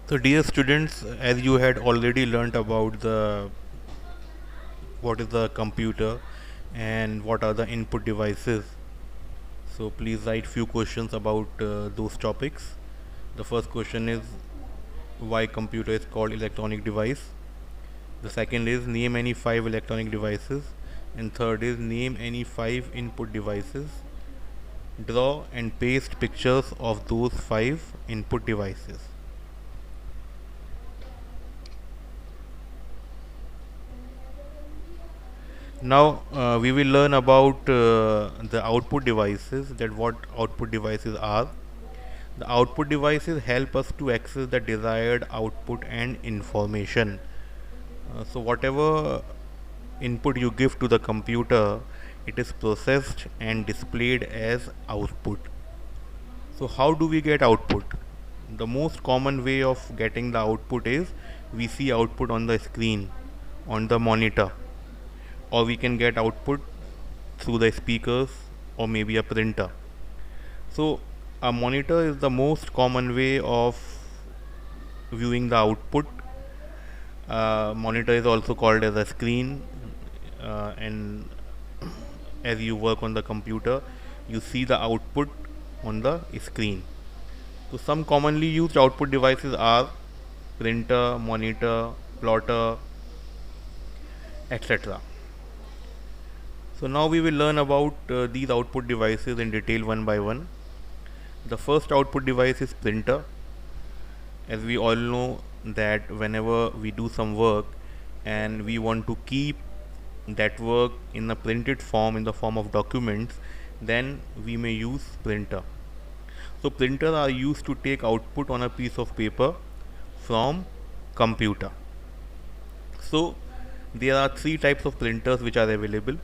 So dear students, as you had already learnt about the what is the computer and what are the input devices, so please write few questions about those topics. The first question is why computer is called electronic device. The second is name any five electronic devices, and third is name any five input devices. Draw and paste pictures of those five input devices. Now we will learn about the output devices, that what output devices are. The output devices help us to access the desired output and information. So whatever input you give to the computer, it is processed and displayed as output. So how do we get output? The most common way of getting the output is we see output on the screen, on the monitor, or we can get output through the speakers or maybe a printer. So a monitor is the most common way of viewing the output. Monitor is also called as a screen, and as you work on the computer, you see the output on the screen. So some commonly used output devices are printer, monitor, plotter, etc. So now we will learn about these output devices in detail one by one. The first output device is printer. As we all know that whenever we do some work and we want to keep that work in a printed form, in the form of documents, then we may use printer. So printers are used to take output on a piece of paper from computer. So there are three types of printers which are available.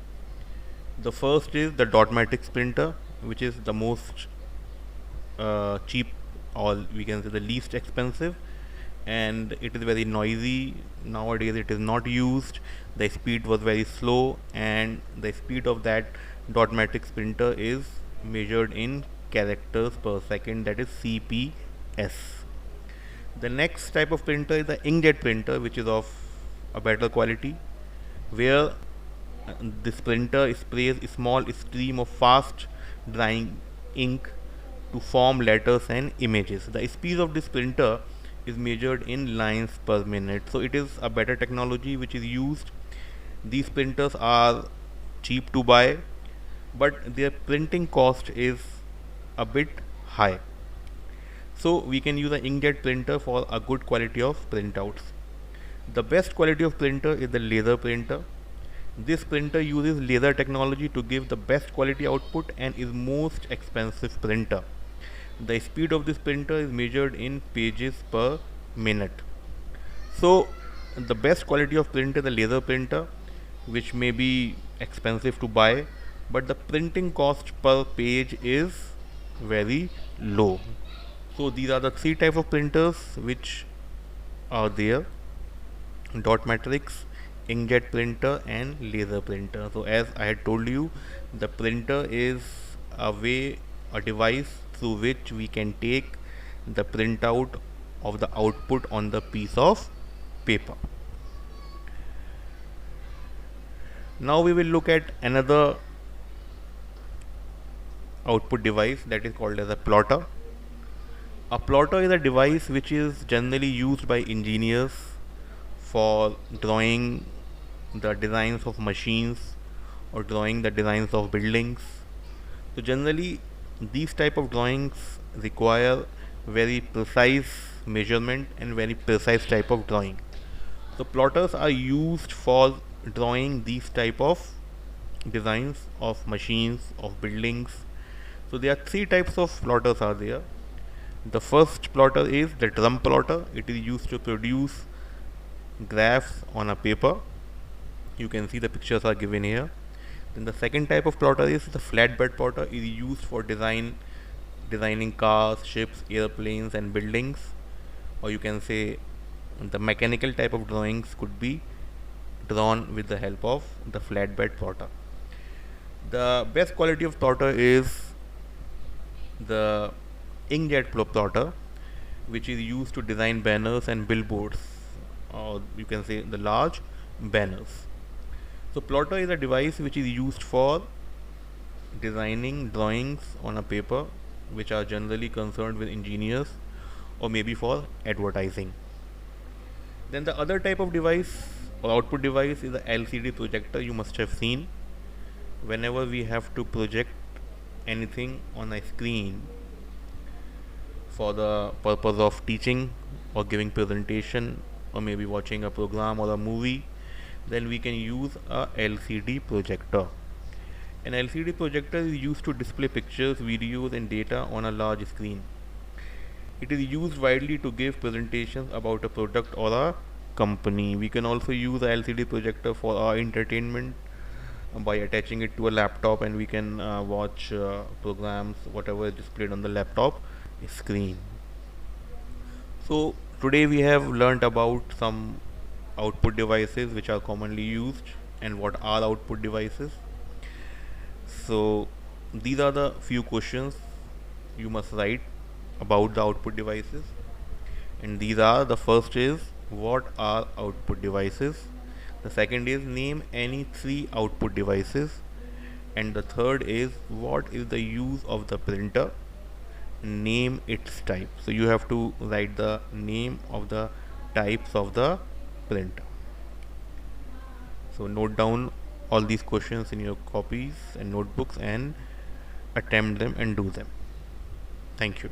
The first is the dot matrix printer, which is the most cheap, or we can say the least expensive, and it is very noisy. Nowadays it is not used. The speed was very slow, and the speed of that dot matrix printer is measured in characters per second, that is CPS. The next type of printer is the inkjet printer, which is of a better quality, where this printer sprays a small stream of fast drying ink to form letters and images. The speed of this printer is measured in lines per minute. So it is a better technology which is used. These printers are cheap to buy, but their printing cost is a bit high. So we can use an inkjet printer for a good quality of printouts. The best quality of printer is the laser printer. This printer uses laser technology to give the best quality output and is most expensive printer. The speed of this printer is measured in pages per minute. So the best quality of printer is the laser printer, which may be expensive to buy, but the printing cost per page is very low. So these are the three types of printers which are there: dot matrix, inkjet printer, and laser printer. So as I had told you, the printer is a device through which we can take the printout of the output on the piece of paper. Now we will look at another output device, that is called as a plotter. A plotter is a device which is generally used by engineers for drawing the designs of machines or drawing the designs of buildings. So generally these type of drawings require very precise measurement and very precise type of drawing. So plotters are used for drawing these type of designs of machines, of buildings. So there are three types of plotters are there. The first plotter is the drum plotter. It is used to produce graphs on a paper. You can see the pictures are given here. Then the second type of plotter is the flatbed plotter. It is used for designing cars, ships, airplanes, and buildings. Or you can say the mechanical type of drawings could be drawn with the help of the flatbed plotter. The best quality of plotter is the inkjet plotter, which is used to design banners and billboards, or you can say the large banners. So plotter is a device which is used for designing drawings on a paper, which are generally concerned with engineers or maybe for advertising. Then the other type of device or output device is the LCD projector. You must have seen whenever we have to project anything on a screen for the purpose of teaching or giving presentation or maybe watching a program or a movie, then we can use a LCD projector. An LCD projector is used to display pictures, videos and data on a large screen. It is used widely to give presentations about a product or a company. We can also use a LCD projector for our entertainment by attaching it to a laptop, and we can watch programs whatever is displayed on the laptop screen. So today we have learnt about some output devices which are commonly used and what are output devices. So these are the few questions you must write about the output devices, and these are: the first is what are output devices, the second is name any three output devices, and the third is what is the use of the printer, name its type. So you have to write the name of the types of the printer. So note down all these questions in your copies and notebooks and attempt them and do them. Thank you.